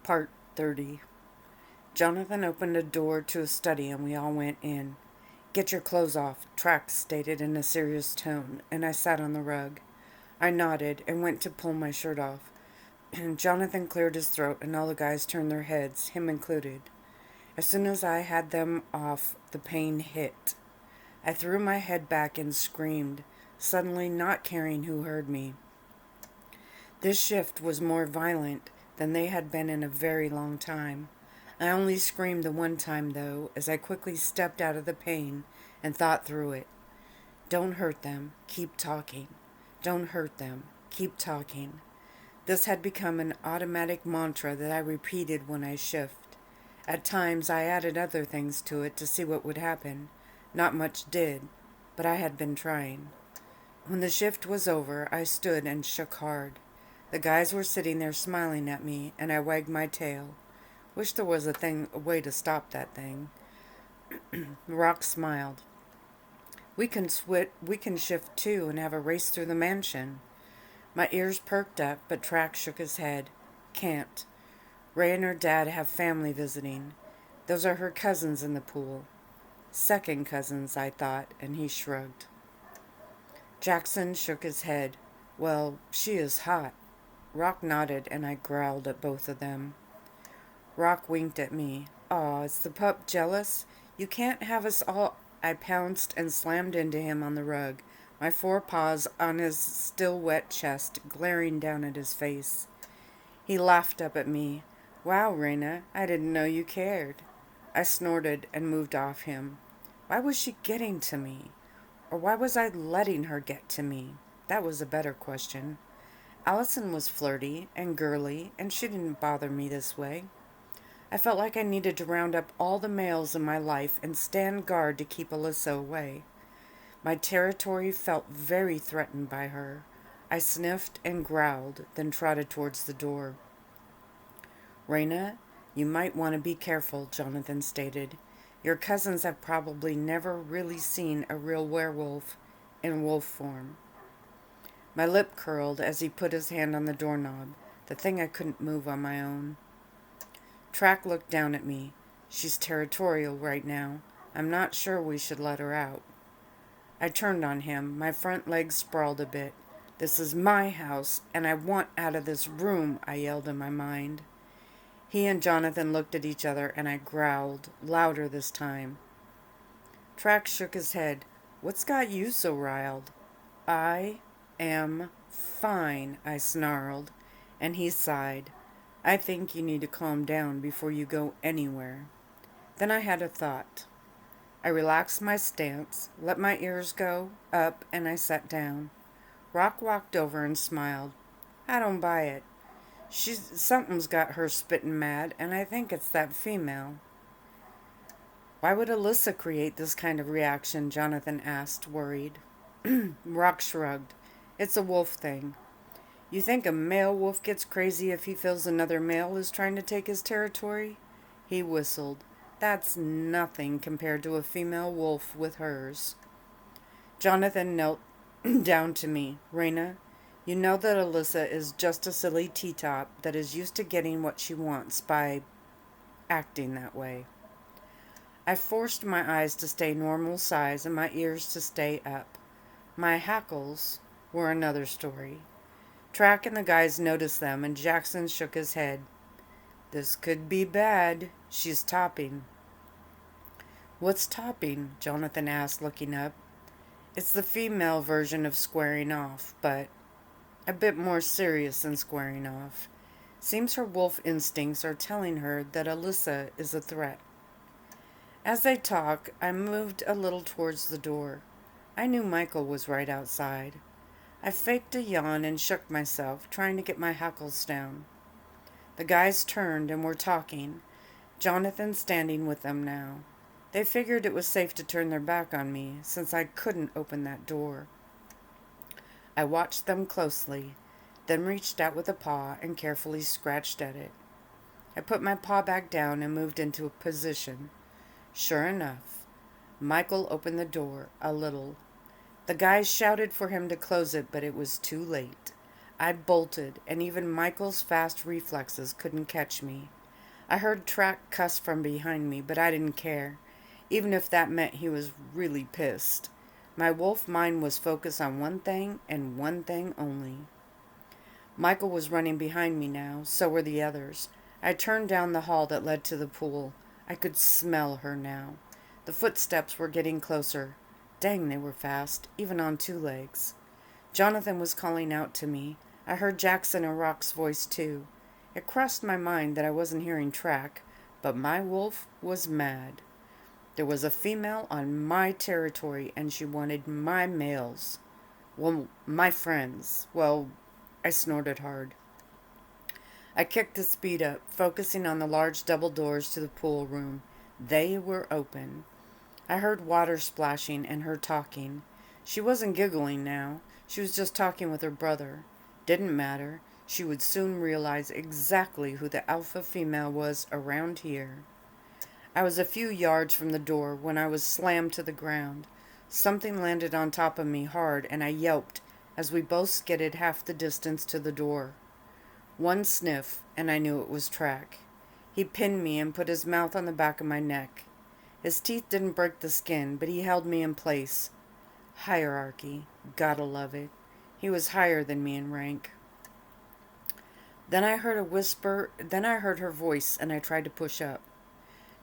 Part 30. Jonathan opened a door to a study and we all went in. "Get your clothes off," Trax stated in a serious tone, and I sat on the rug. I nodded and went to pull my shirt off. Jonathan cleared his throat and all the guys turned their heads, him included. As soon as I had them off, the pain hit. I threw my head back and screamed, suddenly not caring who heard me. This shift was more violent than they had been in a very long time. I only screamed the one time, though, as I quickly stepped out of the pain and thought through it. Don't hurt them. Keep talking. Don't hurt them. Keep talking. This had become an automatic mantra that I repeated when I shift. At times I added other things to it to see what would happen. Not much did, but I had been trying. When the shift was over, I stood and shook hard. The guys were sitting there smiling at me, and I wagged my tail. Wish there was a way to stop that thing. Rock smiled. We can shift too and have a race through the mansion." My ears perked up, but Track shook his head. "Can't. Ray and her dad have family visiting. Those are her cousins in the pool." "Second cousins," I thought, and he shrugged. Jackson shook his head. "Well, she is hot." Rock nodded, and I growled at both of them. Rock winked at me. "Aw, is the pup jealous? You can't have us all—" I pounced and slammed into him on the rug, my forepaws on his still wet chest, glaring down at his face. He laughed up at me. "Wow, Reina, I didn't know you cared." I snorted and moved off him. Why was she getting to me? Or why was I letting her get to me? That was a better question. Allison was flirty and girly, and she didn't bother me this way. I felt like I needed to round up all the males in my life and stand guard to keep Alyssa away. My territory felt very threatened by her. I sniffed and growled, then trotted towards the door. "Reina, you might want to be careful," Jonathan stated. "Your cousins have probably never really seen a real werewolf in wolf form." My lip curled as he put his hand on the doorknob, the thing I couldn't move on my own. Track looked down at me. "She's territorial right now. I'm not sure we should let her out." I turned on him, my front legs sprawled a bit. "This is my house, and I want out of this room," I yelled in my mind. He and Jonathan looked at each other, and I growled, louder this time. Track shook his head. "What's got you so riled?" "I am fine," I snarled, and he sighed. "I think you need to calm down before you go anywhere." Then I had a thought. I relaxed my stance, let my ears go up, and I sat down. Rock walked over and smiled. "I don't buy it. Something's got her spitting mad, and I think it's that female." "Why would Alyssa create this kind of reaction?" Jonathan asked, worried. Rock shrugged. "It's a wolf thing. You think a male wolf gets crazy if he feels another male is trying to take his territory?" He whistled. "That's nothing compared to a female wolf with hers." Jonathan knelt down to me. "Reina, you know that Alyssa is just a silly teatop that is used to getting what she wants by acting that way." I forced my eyes to stay normal size and my ears to stay up. My hackles were another story. Track and the guys noticed them, and Jackson shook his head. "This could be bad. She's topping." "What's topping?" Jonathan asked, looking up. "It's the female version of squaring off, but a bit more serious than squaring off. Seems her wolf instincts are telling her that Alyssa is a threat." As they talked, I moved a little towards the door. I knew Michael was right outside. I faked a yawn and shook myself, trying to get my hackles down. The guys turned and were talking, Jonathan standing with them now. They figured it was safe to turn their back on me, since I couldn't open that door. I watched them closely, then reached out with a paw and carefully scratched at it. I put my paw back down and moved into a position. Sure enough, Michael opened the door a little. The guys shouted for him to close it, but it was too late. I bolted, and even Michael's fast reflexes couldn't catch me. I heard Track cuss from behind me, but I didn't care, even if that meant he was really pissed. My wolf mind was focused on one thing and one thing only. Michael was running behind me now, so were the others. I turned down the hall that led to the pool. I could smell her now. The footsteps were getting closer. Dang, they were fast, even on two legs. Jonathan was calling out to me. I heard Jackson and Rock's voice too. It crossed my mind that I wasn't hearing Track, but my wolf was mad. There was a female on my territory, and she wanted my males. Well, my friends. Well, I snorted hard. I kicked the speed up, focusing on the large double doors to the pool room. They were open. I heard water splashing and her talking. She wasn't giggling now. She was just talking with her brother. Didn't matter. She would soon realize exactly who the alpha female was around here. I was a few yards from the door when I was slammed to the ground. Something landed on top of me hard, and I yelped as we both skidded half the distance to the door. One sniff, and I knew it was Track. He pinned me and put his mouth on the back of my neck. His teeth didn't break the skin, but he held me in place. Hierarchy. Gotta love it. He was higher than me in rank. Then I heard her voice, and I tried to push up.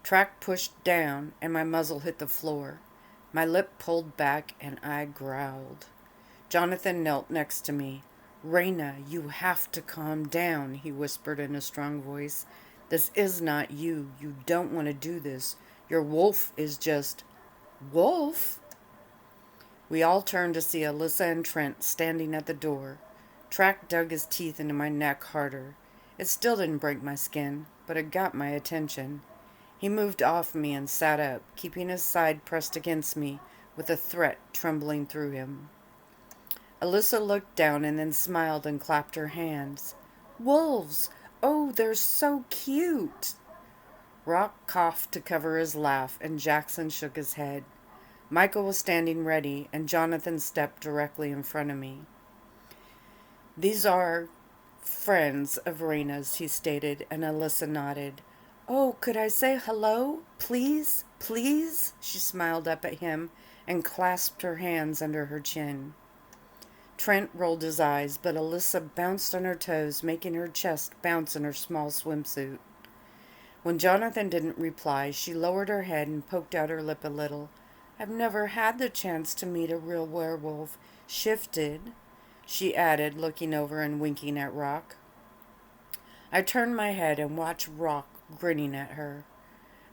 Track pushed down, and my muzzle hit the floor. My lip pulled back, and I growled. Jonathan knelt next to me. Reina, you have to calm down, he whispered in a strong voice. This is not you. You don't want to do this. Your wolf is just... Wolf? We all turned to see Alyssa and Trent standing at the door. Track dug his teeth into my neck harder. It still didn't break my skin, but it got my attention. He moved off me and sat up, keeping his side pressed against me, with a threat trembling through him. Alyssa looked down and then smiled and clapped her hands. Wolves! Oh, they're so cute! Rock coughed to cover his laugh, and Jackson shook his head. Michael was standing ready, and Jonathan stepped directly in front of me. These are friends of Reina's, he stated, and Alyssa nodded. Oh, could I say hello? Please? Please? She smiled up at him and clasped her hands under her chin. Trent rolled his eyes, but Alyssa bounced on her toes, making her chest bounce in her small swimsuit. When Jonathan didn't reply, she lowered her head and poked out her lip a little. I've never had the chance to meet a real werewolf. Shifted, she added, looking over and winking at Rock. I turned my head and watched Rock grinning at her.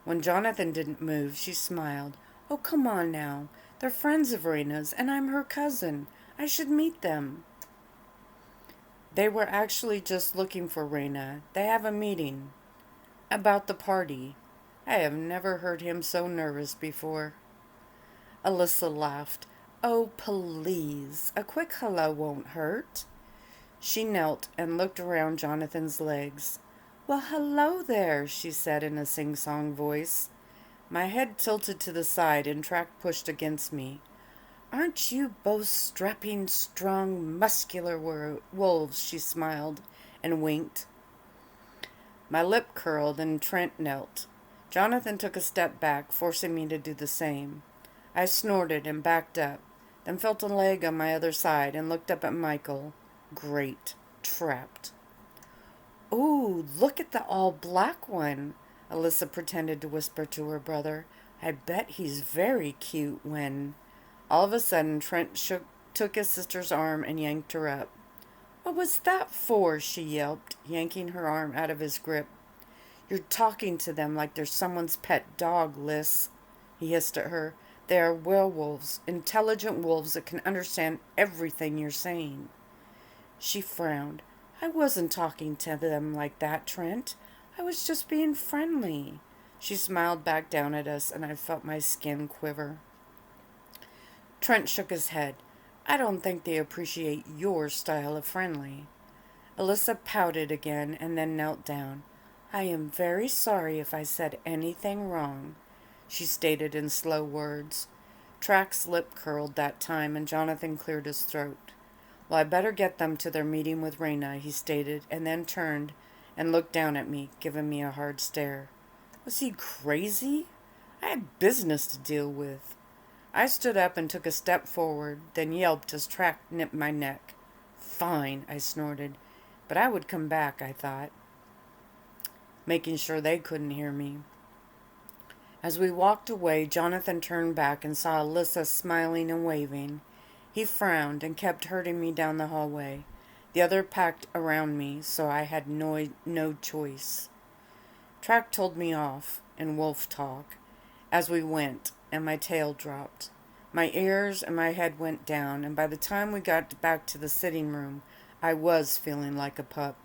When Jonathan didn't move, she smiled. Oh, come on now. They're friends of Reina's, and I'm her cousin. I should meet them. They were actually just looking for Reina. They have a meeting. About the party. I have never heard him so nervous before. Alyssa laughed. Oh, please. A quick hello won't hurt. She knelt and looked around Jonathan's legs. Well, hello there, she said in a sing-song voice. My head tilted to the side and Track pushed against me. Aren't you both strapping, strong, muscular wolves, she smiled and winked. My lip curled and Trent knelt. Jonathan took a step back, forcing me to do the same. I snorted and backed up, then felt a leg on my other side and looked up at Michael. Great. Trapped. Ooh, look at the all-black one, Alyssa pretended to whisper to her brother. I bet he's very cute when... All of a sudden, Trent took his sister's arm and yanked her up. What was that for? She yelped, yanking her arm out of his grip. You're talking to them like they're someone's pet dog, Liz, he hissed at her. They are werewolves, intelligent wolves that can understand everything you're saying. She frowned. I wasn't talking to them like that, Trent. I was just being friendly. She smiled back down at us, and I felt my skin quiver. Trent shook his head. I don't think they appreciate your style of friendly. Alyssa pouted again and then knelt down. I am very sorry if I said anything wrong, she stated in slow words. Track's lip curled that time, and Jonathan cleared his throat. Well, I better get them to their meeting with Reina, he stated, and then turned and looked down at me, giving me a hard stare. Was he crazy? I had business to deal with. I stood up and took a step forward, then yelped as Track nipped my neck. Fine, I snorted, but I would come back, I thought, making sure they couldn't hear me. As we walked away, Jonathan turned back and saw Alyssa smiling and waving. He frowned and kept herding me down the hallway. The other packed around me, so I had no choice. Track told me off in wolf talk as we went, and my tail dropped. My ears and my head went down, and by the time we got back to the sitting room, I was feeling like a pup.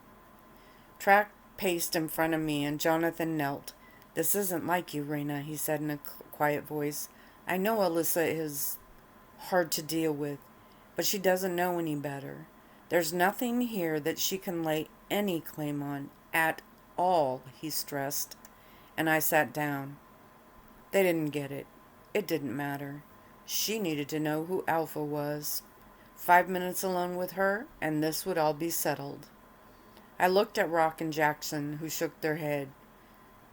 Track paced in front of me, and Jonathan knelt. This isn't like you, Reina, he said in a quiet voice. I know Alyssa is hard to deal with, but she doesn't know any better. There's nothing here that she can lay any claim on at all, he stressed, and I sat down. They didn't get it. It didn't matter. She needed to know who Alpha was. 5 minutes alone with her, and this would all be settled. I looked at Rock and Jackson, who shook their head.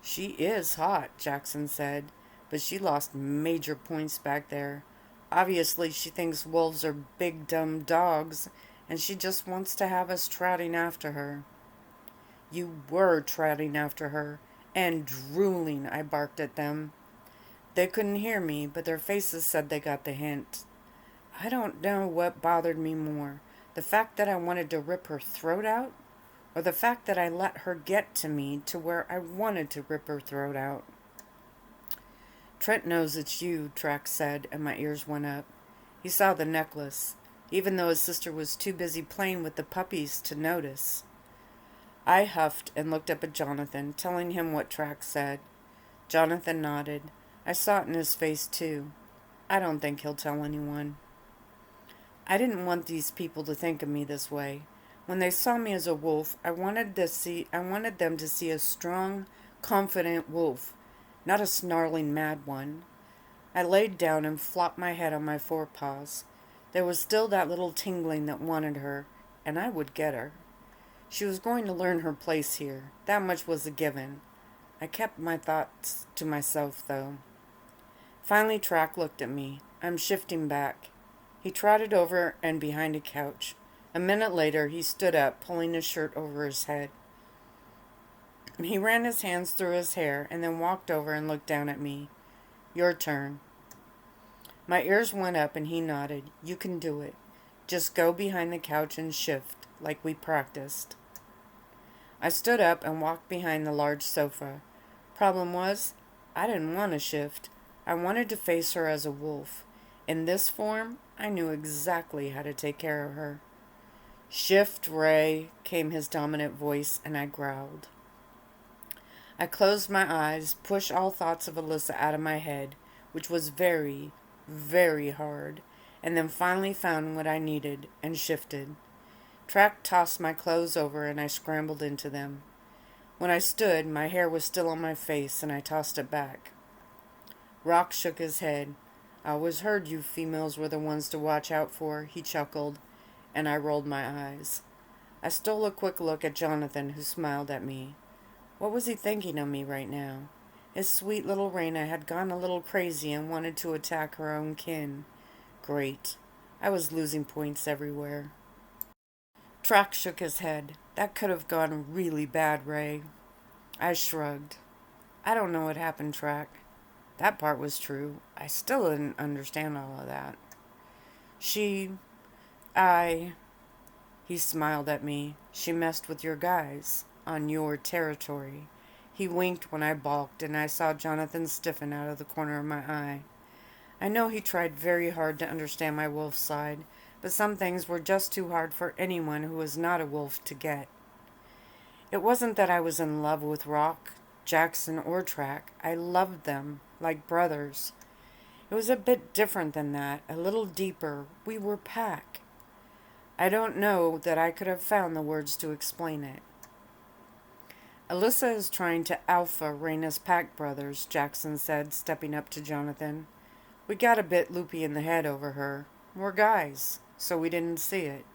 She is hot, Jackson said, but she lost major points back there. Obviously, she thinks wolves are big, dumb dogs, and she just wants to have us trotting after her. You were trotting after her, and drooling, I barked at them. They couldn't hear me, but their faces said they got the hint. I don't know what bothered me more, the fact that I wanted to rip her throat out, or the fact that I let her get to me to where I wanted to rip her throat out. Trent knows it's you, Track said, and my ears went up. He saw the necklace, even though his sister was too busy playing with the puppies to notice. I huffed and looked up at Jonathan, telling him what Track said. Jonathan nodded. I saw it in his face, too. I don't think he'll tell anyone. I didn't want these people to think of me this way. When they saw me as a wolf, I wanted them to see a strong, confident wolf, not a snarling mad one. I laid down and flopped my head on my forepaws. There was still that little tingling that wanted her, and I would get her. She was going to learn her place here. That much was a given. I kept my thoughts to myself, though. Finally, Track looked at me. I'm shifting back. He trotted over and behind a couch. A minute later, he stood up, pulling his shirt over his head. He ran his hands through his hair and then walked over and looked down at me. Your turn. My ears went up and he nodded. You can do it. Just go behind the couch and shift, like we practiced. I stood up and walked behind the large sofa. Problem was, I didn't want to shift. I wanted to face her as a wolf. In this form, I knew exactly how to take care of her. Shift, Ray, came his dominant voice, and I growled. I closed my eyes, pushed all thoughts of Alyssa out of my head, which was very, very hard, and then finally found what I needed and shifted. Track tossed my clothes over, and I scrambled into them. When I stood, my hair was still on my face, and I tossed it back. Rock shook his head. I always heard you females were the ones to watch out for, he chuckled, and I rolled my eyes. I stole a quick look at Jonathan, who smiled at me. What was he thinking of me right now? His sweet little Reina had gone a little crazy and wanted to attack her own kin. Great. I was losing points everywhere. Track shook his head. That could have gone really bad, Ray. I shrugged. I don't know what happened, Track. That part was true. I still didn't understand all of that. He smiled at me. She messed with your guys, on your territory. He winked when I balked, and I saw Jonathan stiffen out of the corner of my eye. I know he tried very hard to understand my wolf side, but some things were just too hard for anyone who was not a wolf to get. It wasn't that I was in love with Rock, Jackson, or Track. I loved them, like brothers. It was a bit different than that, a little deeper. We were pack. I don't know that I could have found the words to explain it. Alyssa is trying to alpha Reina's pack brothers, Jackson said, stepping up to Jonathan. We got a bit loopy in the head over her. We're guys, so we didn't see it.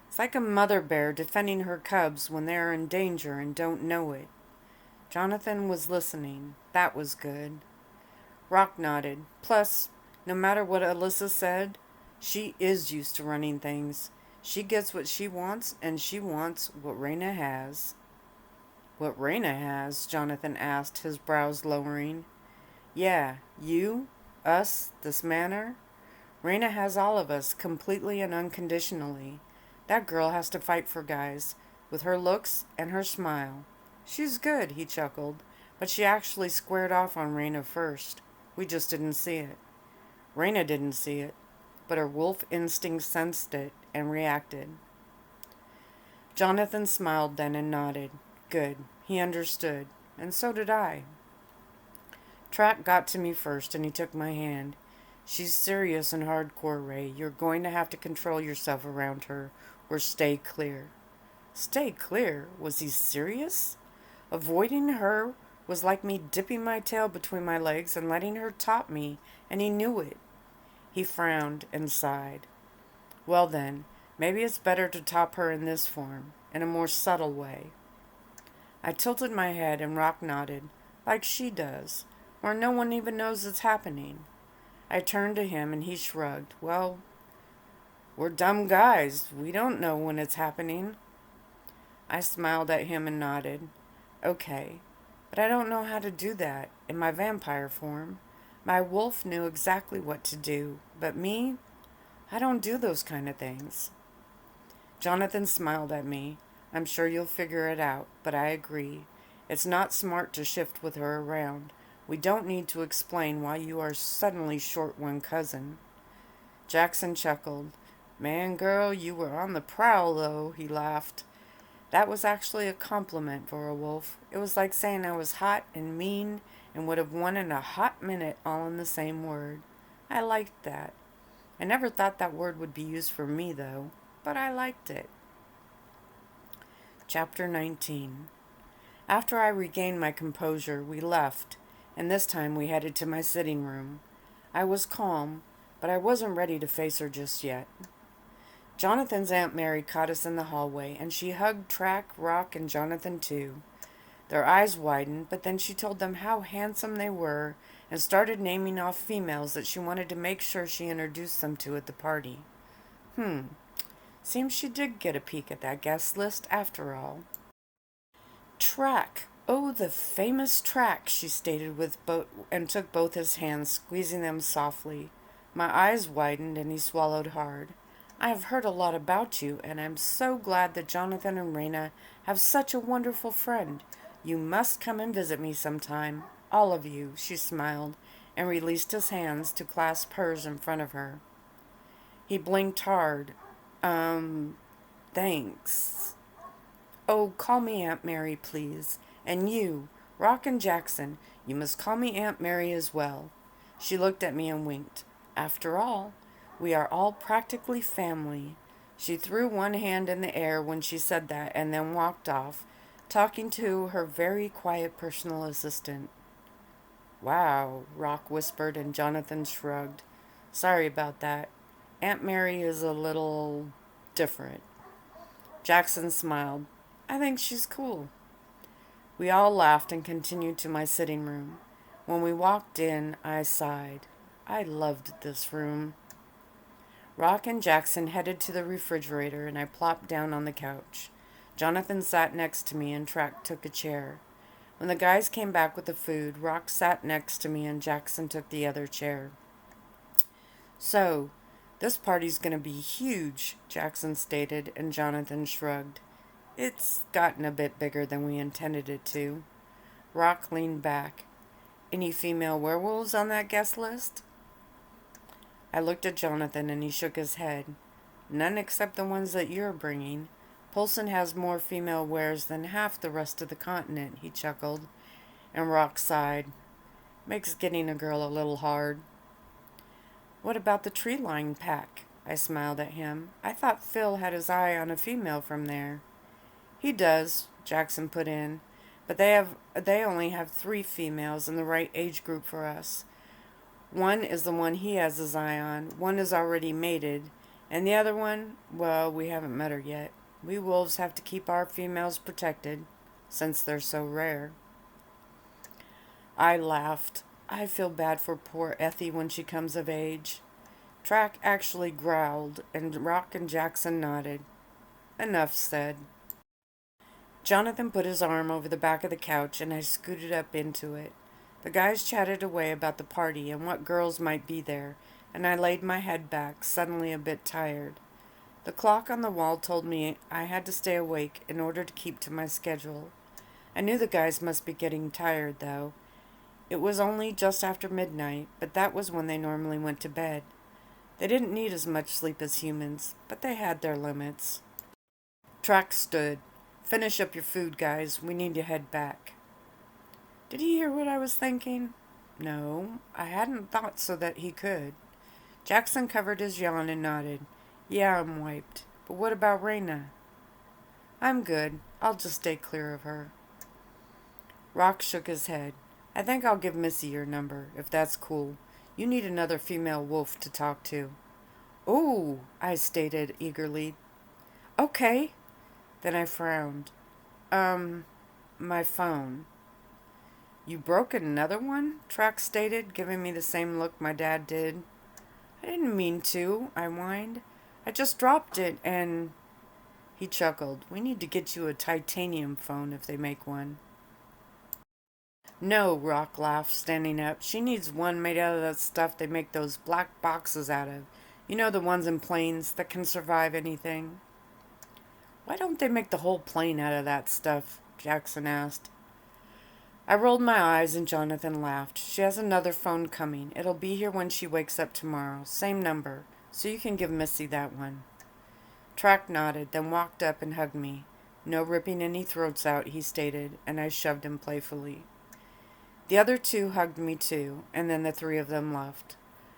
It's like a mother bear defending her cubs when they are in danger and don't know it. Jonathan was listening. That was good. Rock nodded. Plus, no matter what Alyssa said, she is used to running things. She gets what she wants, and she wants what Reina has. What Reina has? Jonathan asked, his brows lowering. Yeah, you, us, this manor. Reina has all of us, completely and unconditionally. That girl has to fight for guys, with her looks and her smile. She's good, he chuckled, but she actually squared off on Reina first. We just didn't see it. Reina didn't see it, but her wolf instinct sensed it and reacted. Jonathan smiled then and nodded. Good. He understood. And so did I. Track got to me first and he took my hand. She's serious and hardcore, Ray. You're going to have to control yourself around her or stay clear. Stay clear? Was he serious? Avoiding her was like me dipping my tail between my legs and letting her top me, and he knew it. He frowned and sighed. Well then, maybe it's better to top her in this form, in a more subtle way. I tilted my head and Rock nodded, like she does, where no one even knows it's happening. I turned to him and he shrugged. Well, we're dumb guys. We don't know when it's happening. I smiled at him and nodded. Okay, but I don't know how to do that in my vampire form. My wolf knew exactly what to do, but me, I don't do those kind of things. Jonathan smiled at me. I'm sure you'll figure it out, but I agree. It's not smart to shift with her around. We don't need to explain why you are suddenly short one cousin. Jackson chuckled. Man, girl, you were on the prowl, though, he laughed. That was actually a compliment for a wolf. It was like saying I was hot and mean and would have won in a hot minute all in the same word. I liked that. I never thought that word would be used for me, though, but I liked it. Chapter 19. After I regained my composure, we left, and this time we headed to my sitting room. I was calm, but I wasn't ready to face her just yet. Jonathan's Aunt Mary caught us in the hallway, and she hugged Track, Rock, and Jonathan too. Their eyes widened, but then she told them how handsome they were and started naming off females that she wanted to make sure she introduced them to at the party. Seems she did get a peek at that guest list after all. Track. Oh, the famous Track, she stated and took both his hands, squeezing them softly. My eyes widened and he swallowed hard. I have heard a lot about you, and I'm so glad that Jonathan and Reina have such a wonderful friend. You must come and visit me sometime. All of you, she smiled, and released his hands to clasp hers in front of her. He blinked hard. Thanks. Oh, call me Aunt Mary, please. And you, Rock and Jackson, you must call me Aunt Mary as well. She looked at me and winked. After all, we are all practically family. She threw one hand in the air when she said that and then walked off, talking to her very quiet personal assistant. Wow, Rock whispered and Jonathan shrugged. Sorry about that. Aunt Mary is a little different. Jackson smiled. I think she's cool. We all laughed and continued to my sitting room. When we walked in, I sighed. I loved this room. Rock and Jackson headed to the refrigerator and I plopped down on the couch. Jonathan sat next to me and Track took a chair. When the guys came back with the food, Rock sat next to me and Jackson took the other chair. So, this party's gonna be huge, Jackson stated, and Jonathan shrugged. It's gotten a bit bigger than we intended it to. Rock leaned back. Any female werewolves on that guest list? I looked at Jonathan and he shook his head. None except the ones that you're bringing. Polson has more female wares than half the rest of the continent, he chuckled. And Rock sighed. Makes getting a girl a little hard. What about the tree line pack? I smiled at him. I thought Phil had his eye on a female from there. He does, Jackson put in, but they only have 3 females in the right age group for us. One is the one he has his eye on, one is already mated, And the other one, well, we haven't met her yet. We wolves have to keep our females protected, since they're so rare. I laughed. I feel bad for poor Effie when she comes of age. Track actually growled, and Rock and Jackson nodded. Enough said. Jonathan put his arm over the back of the couch, and I scooted up into it. The guys chatted away about the party and what girls might be there, and I laid my head back, suddenly a bit tired. The clock on the wall told me I had to stay awake in order to keep to my schedule. I knew the guys must be getting tired, though. It was only just after midnight, but that was when they normally went to bed. They didn't need as much sleep as humans, but they had their limits. Track stood. Finish up your food, guys. We need to head back. Did he hear what I was thinking? No, I hadn't thought so that he could. Jackson covered his yawn and nodded. Yeah, I'm wiped. But what about Reina? I'm good. I'll just stay clear of her. Rock shook his head. I think I'll give Missy your number, if that's cool. You need another female wolf to talk to. Oh, I stated eagerly. Okay. Then I frowned. My phone. You broke another one? Track stated, giving me the same look my dad did. I didn't mean to, I whined. I just dropped it and... He chuckled. We need to get you a titanium phone if they make one. No, Rock laughed, standing up. She needs one made out of that stuff they make those black boxes out of. You know, the ones in planes that can survive anything. Why don't they make the whole plane out of that stuff? Jackson asked. I rolled my eyes and Jonathan laughed. She has another phone coming. It'll be here when she wakes up tomorrow. Same number. So you can give Missy that one. Track nodded, then walked up and hugged me. No ripping any throats out, he stated, and I shoved him playfully. The other two hugged me too, and then the three of them left.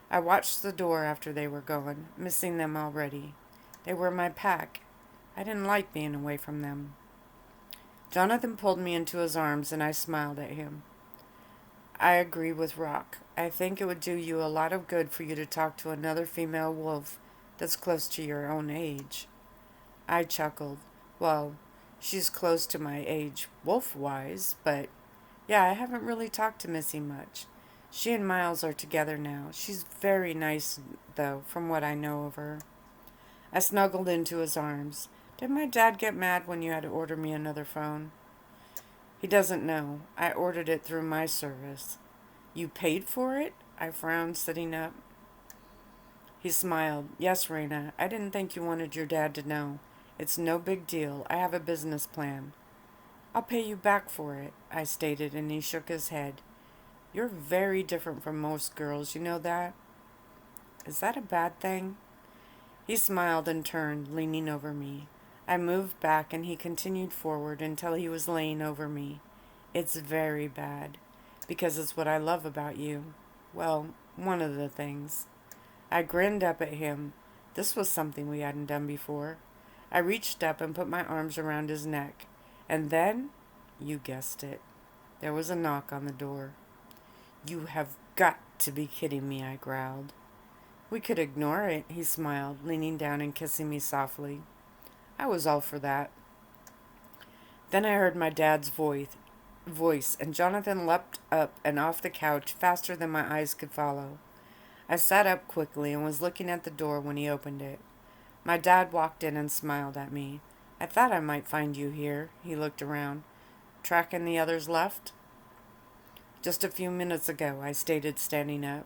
I watched the door after they were gone, missing them already. They were my pack. I didn't like being away from them. Jonathan pulled me into his arms, and I smiled at him. I agree with Rock. I think it would do you a lot of good for you to talk to another female wolf that's close to your own age. I chuckled. Well, she's close to my age wolf-wise, but yeah, I haven't really talked to Missy much. She and Miles are together now. She's very nice, though, from what I know of her. I snuggled into his arms. Did my dad get mad when you had to order me another phone? He doesn't know. I ordered it through my service. You paid for it? I frowned, sitting up. He smiled. Yes, Reina. I didn't think you wanted your dad to know. It's no big deal. I have a business plan. I'll pay you back for it, I stated, and he shook his head. You're very different from most girls, you know that? Is that a bad thing? He smiled and turned, leaning over me. I moved back and he continued forward until he was laying over me. It's very bad, because it's what I love about you. Well, one of the things. I grinned up at him. This was something we hadn't done before. I reached up and put my arms around his neck. And then, you guessed it, there was a knock on the door. You have got to be kidding me, I growled. We could ignore it, he smiled, leaning down and kissing me softly. I was all for that. Then I heard my dad's voice, and Jonathan leapt up and off the couch faster than my eyes could follow. I sat up quickly and was looking at the door when he opened it. My dad walked in and smiled at me. I thought I might find you here. He looked around. Track and the others left? Just a few minutes ago, I stated, standing up.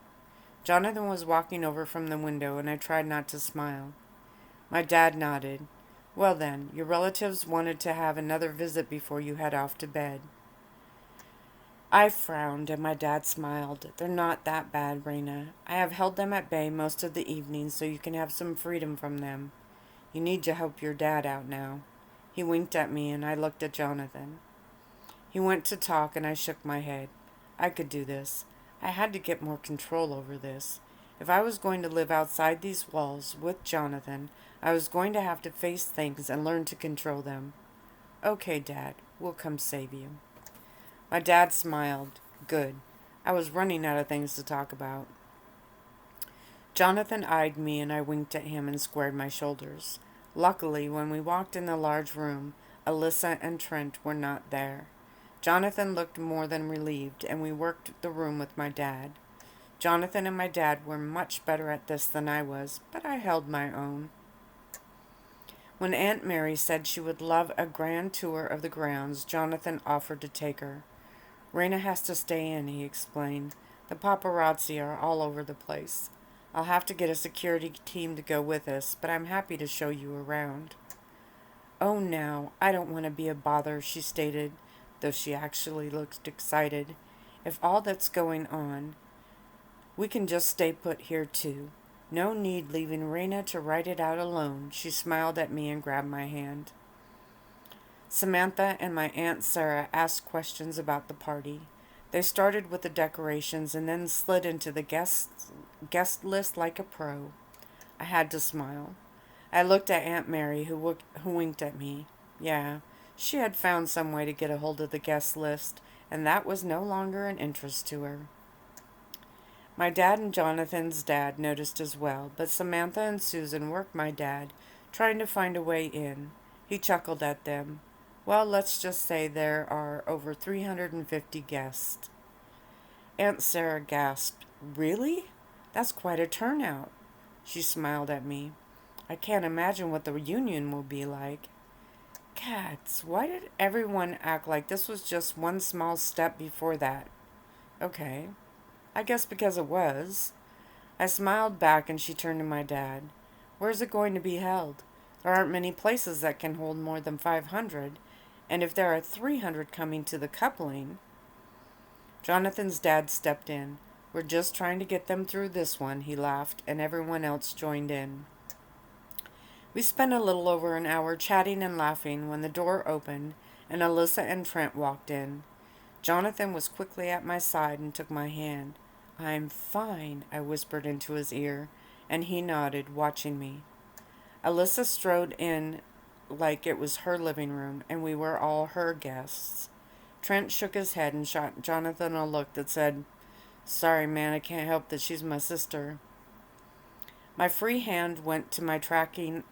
Jonathan was walking over from the window, and I tried not to smile. My dad nodded. Well then, your relatives wanted to have another visit before you head off to bed. I frowned, and my dad smiled. They're not that bad, Reina. I have held them at bay most of the evenings so you can have some freedom from them. You need to help your dad out now. He winked at me, and I looked at Jonathan. He went to talk, and I shook my head. I could do this. I had to get more control over this. If I was going to live outside these walls with Jonathan, I was going to have to face things and learn to control them. Okay, Dad, we'll come save you. My dad smiled. Good. I was running out of things to talk about. Jonathan eyed me and I winked at him and squared my shoulders. Luckily, when we walked in the large room, Alyssa and Trent were not there. Jonathan looked more than relieved, and we worked the room with my dad. Jonathan and my dad were much better at this than I was, but I held my own. When Aunt Mary said she would love a grand tour of the grounds, Jonathan offered to take her. Reina has to stay in, he explained. The paparazzi are all over the place. I'll have to get a security team to go with us, but I'm happy to show you around. Oh, now, I don't want to be a bother, she stated, though she actually looked excited. If all that's going on, we can just stay put here too. No need leaving Reina to write it out alone. She smiled at me and grabbed my hand. Samantha and my Aunt Sarah asked questions about the party. They started with the decorations and then slid into the guest list like a pro. I had to smile. I looked at Aunt Mary, who winked at me. Yeah, she had found some way to get a hold of the guest list, and that was no longer an interest to her. My dad and Jonathan's dad noticed as well, but Samantha and Susan worked my dad, trying to find a way in. He chuckled at them. Well, let's just say there are over 350 guests. Aunt Sarah gasped. Really? That's quite a turnout. She smiled at me. I can't imagine what the reunion will be like. Cats, why did everyone act like this was just one small step before that? Okay, I guess because it was. I smiled back and she turned to my dad. Where's it going to be held? There aren't many places that can hold more than 500, and if there are 300 coming to the coupling... Jonathan's dad stepped in. We're just trying to get them through this one, he laughed, and everyone else joined in. We spent a little over an hour chatting and laughing when the door opened and Alyssa and Trent walked in. Jonathan was quickly at my side and took my hand. I'm fine, I whispered into his ear, and he nodded, watching me. Alyssa strode in like it was her living room, and we were all her guests. Trent shook his head and shot Jonathan a look that said, Sorry, man, I can't help that she's my sister. My free hand went to my tracking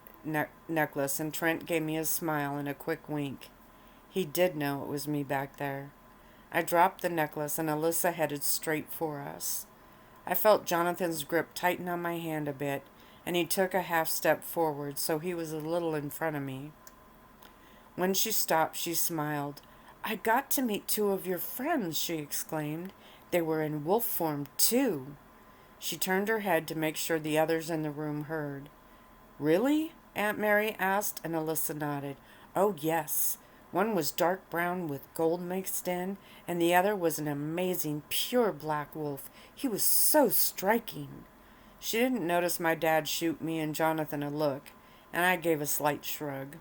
necklace, and Trent gave me a smile and a quick wink. He did know it was me back there. I dropped the necklace, and Alyssa headed straight for us. I felt Jonathan's grip tighten on my hand a bit, and he took a half step forward, so he was a little in front of me. When she stopped, she smiled. I got to meet 2 of your friends, she exclaimed. They were in wolf form, too. She turned her head to make sure the others in the room heard. Really? Aunt Mary asked, and Alyssa nodded. Oh, yes. One was dark brown with gold mixed in, and the other was an amazing, pure black wolf. He was so striking. She didn't notice my dad shoot me and Jonathan a look, and I gave a slight shrug.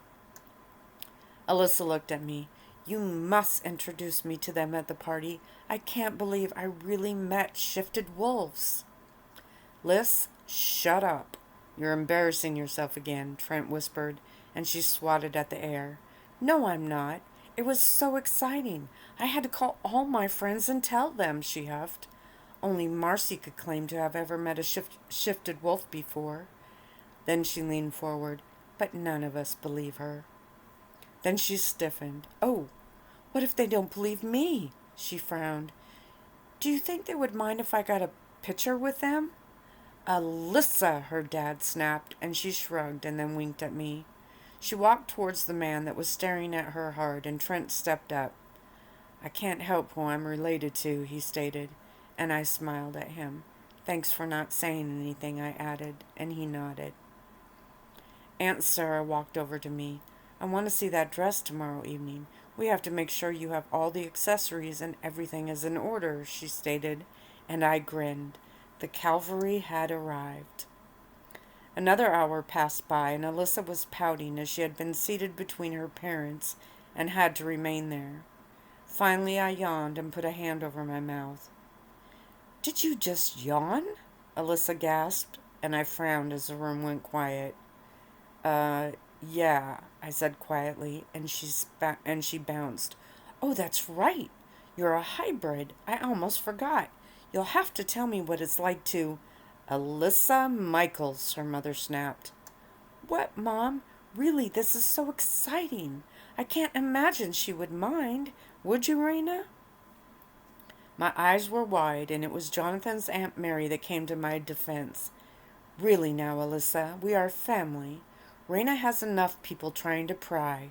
Alyssa looked at me. You must introduce me to them at the party. I can't believe I really met shifted wolves. Liz, shut up. You're embarrassing yourself again, Trent whispered, and she swatted at the air. No, I'm not. It was so exciting. I had to call all my friends and tell them, she huffed. Only Marcy could claim to have ever met a shifted wolf before. Then she leaned forward, but none of us believe her. Then she stiffened. Oh, what if they don't believe me? She frowned. Do you think they would mind if I got a picture with them? Alyssa, her dad snapped, and she shrugged and then winked at me. She walked towards the man that was staring at her hard, and Trent stepped up. I can't help who I'm related to, he stated, and I smiled at him. Thanks for not saying anything, I added, and he nodded. Aunt Sarah walked over to me. I want to see that dress tomorrow evening. We have to make sure you have all the accessories and everything is in order, she stated, and I grinned. The cavalry had arrived. Another hour passed by, and Alyssa was pouting as she had been seated between her parents and had to remain there. Finally, I yawned and put a hand over my mouth. Did you just yawn? Alyssa gasped, and I frowned as the room went quiet. Yeah, I said quietly, and she bounced. Oh, that's right. You're a hybrid. I almost forgot. You'll have to tell me what it's like to, Alyssa Michaels, her mother snapped. What, Mom? Really, this is so exciting. I can't imagine she would mind. Would you, Reina? My eyes were wide, and it was Jonathan's Aunt Mary that came to my defense. Really now, Alyssa, we are family. Reina has enough people trying to pry.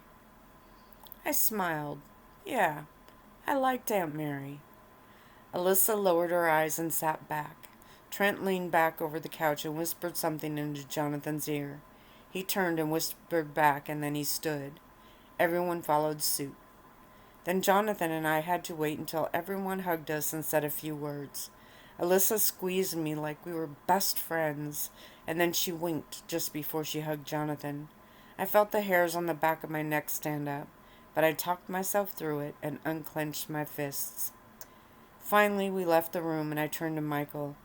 I smiled. Yeah, I liked Aunt Mary. Alyssa lowered her eyes and sat back. Trent leaned back over the couch and whispered something into Jonathan's ear. He turned and whispered back, and then he stood. Everyone followed suit. Then Jonathan and I had to wait until everyone hugged us and said a few words. Alyssa squeezed me like we were best friends, and then she winked just before she hugged Jonathan. I felt the hairs on the back of my neck stand up, but I talked myself through it and unclenched my fists. Finally, we left the room, and I turned to Michael.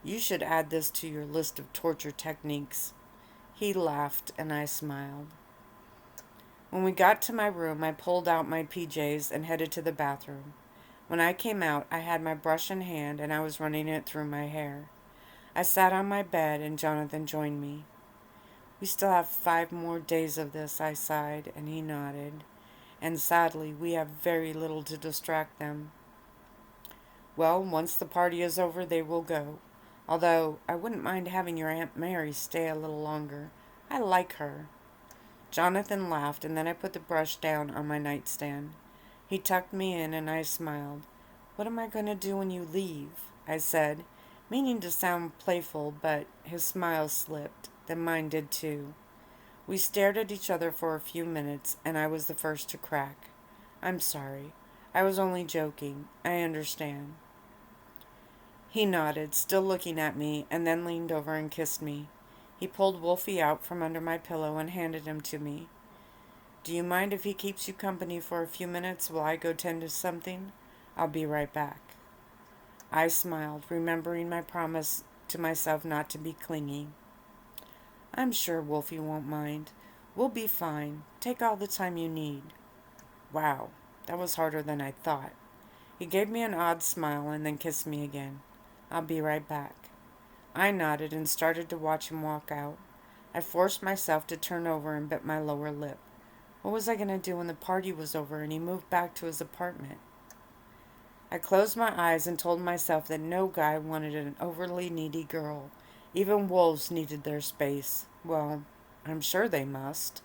You should add this to your list of torture techniques. He laughed, and I smiled. When we got to my room, I pulled out my PJs and headed to the bathroom. When I came out, I had my brush in hand, and I was running it through my hair. I sat on my bed, and Jonathan joined me. We still have 5 more days of this, I sighed, and he nodded. And sadly, we have very little to distract them. Well, once the party is over, they will go. Although, I wouldn't mind having your Aunt Mary stay a little longer. I like her. Jonathan laughed, and then I put the brush down on my nightstand. He tucked me in, and I smiled. What am I going to do when you leave? I said, meaning to sound playful, but his smile slipped. Then mine did too. We stared at each other for a few minutes, and I was the first to crack. I'm sorry. I was only joking. I understand. He nodded, still looking at me, and then leaned over and kissed me. He pulled Wolfie out from under my pillow and handed him to me. Do you mind if he keeps you company for a few minutes while I go tend to something? I'll be right back. I smiled, remembering my promise to myself not to be clingy. I'm sure Wolfie won't mind. We'll be fine. Take all the time you need. Wow, that was harder than I thought. He gave me an odd smile and then kissed me again. I'll be right back. I nodded and started to watch him walk out. I forced myself to turn over and bit my lower lip. What was I going to do when the party was over and he moved back to his apartment? I closed my eyes and told myself that no guy wanted an overly needy girl. Even wolves needed their space. Well, I'm sure they must.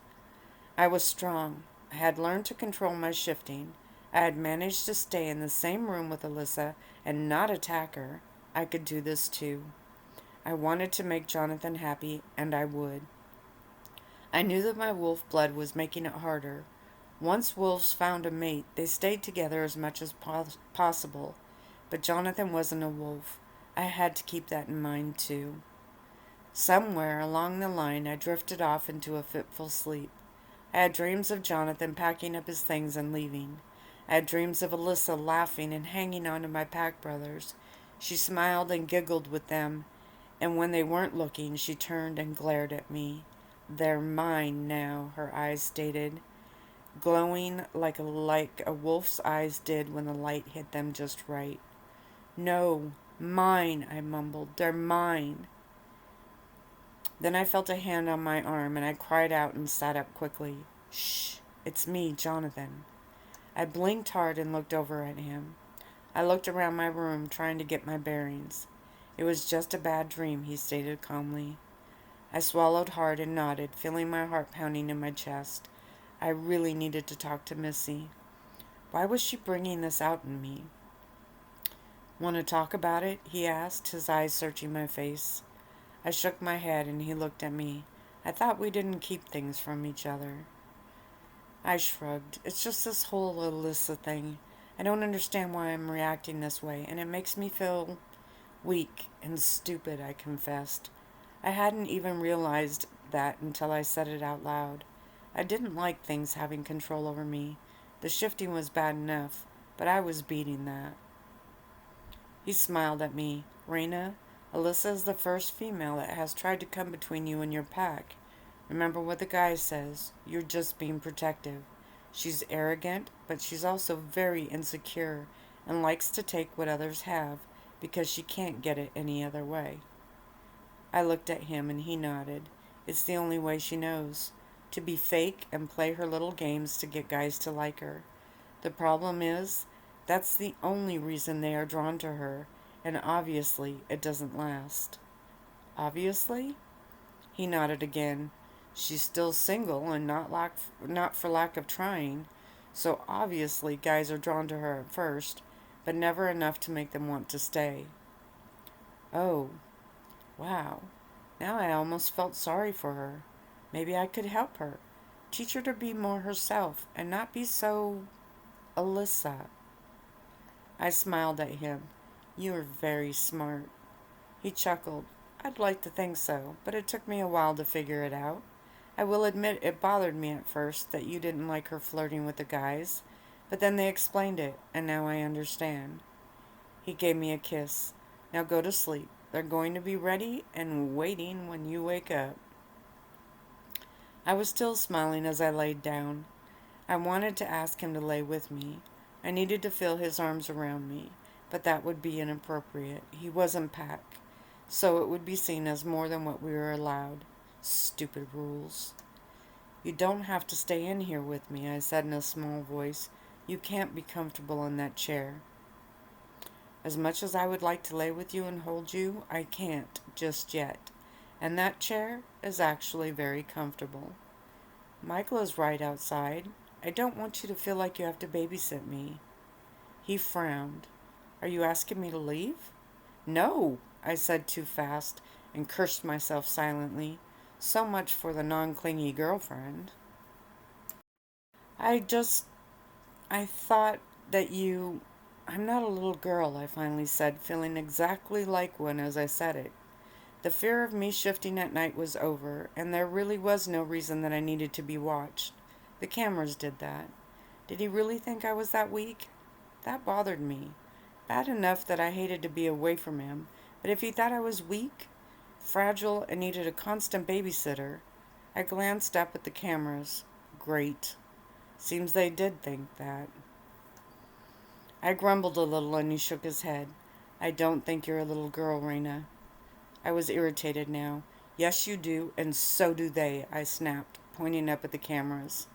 I was strong. I had learned to control my shifting. I had managed to stay in the same room with Alyssa and not attack her. I could do this too. I wanted to make Jonathan happy, and I would. I knew that my wolf blood was making it harder. Once wolves found a mate, they stayed together as much as possible. But Jonathan wasn't a wolf. I had to keep that in mind, too. Somewhere along the line, I drifted off into a fitful sleep. I had dreams of Jonathan packing up his things and leaving. I had dreams of Alyssa laughing and hanging on to my pack brothers. She smiled and giggled with them, and when they weren't looking, she turned and glared at me. They're mine now, her eyes stated, glowing like a wolf's eyes did when the light hit them just right. No, mine, I mumbled. They're mine. Then I felt a hand on my arm, and I cried out and sat up quickly. Shh, it's me, Jonathan. I blinked hard and looked over at him. I looked around my room, trying to get my bearings. It was just a bad dream, he stated calmly. I swallowed hard and nodded, feeling my heart pounding in my chest. I really needed to talk to Missy. Why was she bringing this out in me? Want to talk about it? He asked, his eyes searching my face. I shook my head, and he looked at me. I thought we didn't keep things from each other. I shrugged. It's just this whole Alyssa thing. I don't understand why I'm reacting this way, and it makes me feel weak and stupid, I confessed. I hadn't even realized that until I said it out loud. I didn't like things having control over me. The shifting was bad enough, but I was beating that. He smiled at me. Reina, Alyssa is the first female that has tried to come between you and your pack. Remember what the guy says. You're just being protective. She's arrogant, but she's also very insecure and likes to take what others have because she can't get it any other way. I looked at him and he nodded. It's the only way she knows. To be fake and play her little games to get guys to like her. The problem is, that's the only reason they are drawn to her, and obviously it doesn't last. Obviously? He nodded again. She's still single and not for lack of trying, so obviously guys are drawn to her at first, but never enough to make them want to stay. Oh, wow. Now I almost felt sorry for her. Maybe I could help her. Teach her to be more herself and not be so Alyssa. I smiled at him. You are very smart. He chuckled. I'd like to think so, but it took me a while to figure it out. I will admit it bothered me at first that you didn't like her flirting with the guys, but then they explained it, and now I understand. He gave me a kiss. Now go to sleep. They're going to be ready and waiting when you wake up. I was still smiling as I laid down. I wanted to ask him to lay with me. I needed to feel his arms around me, but that would be inappropriate. He wasn't Pack, so it would be seen as more than what we were allowed. Stupid rules. You don't have to stay in here with me, I said in a small voice. You can't be comfortable in that chair. As much as I would like to lay with you and hold you, I can't just yet. And that chair is actually very comfortable. Michael is right outside. I don't want you to feel like you have to babysit me. He frowned. Are you asking me to leave? No, I said too fast and cursed myself silently. So much for the non-clingy girlfriend. I just, I thought that you... I'm not a little girl, I finally said, feeling exactly like one as I said it. The fear of me shifting at night was over, and there really was no reason that I needed to be watched. The cameras did that. Did he really think I was that weak? That bothered me. Bad enough that I hated to be away from him, but if he thought I was weak, fragile, and needed a constant babysitter, I glanced up at the cameras. Great. Seems they did think that. I grumbled a little and he shook his head. I don't think you're a little girl, Reina. I was irritated now. Yes, you do, and so do they, I snapped, pointing up at the cameras.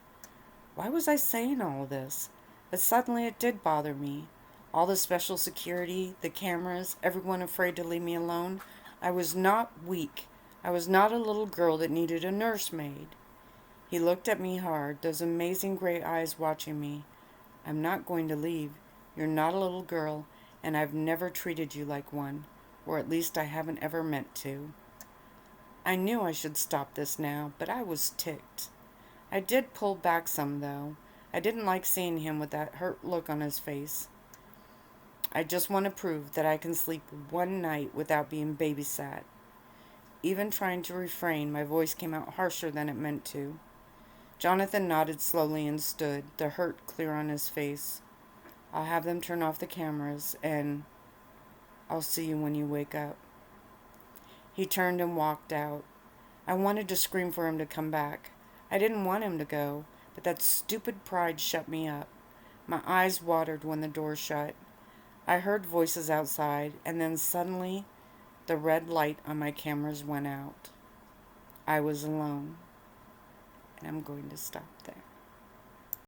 Why was I saying all this? But suddenly it did bother me. All the special security, the cameras, everyone afraid to leave me alone. I was not weak. I was not a little girl that needed a nursemaid. He looked at me hard, those amazing gray eyes watching me. I'm not going to leave. You're not a little girl, and I've never treated you like one, or at least I haven't ever meant to. I knew I should stop this now, but I was ticked. I did pull back some, though. I didn't like seeing him with that hurt look on his face. I just want to prove that I can sleep one night without being babysat. Even trying to refrain, my voice came out harsher than it meant to. Jonathan nodded slowly and stood, the hurt clear on his face. I'll have them turn off the cameras, and I'll see you when you wake up. He turned and walked out. I wanted to scream for him to come back. I didn't want him to go, but that stupid pride shut me up. My eyes watered when the door shut. I heard voices outside, and then suddenly the red light on my cameras went out. I was alone, and I'm going to stop there.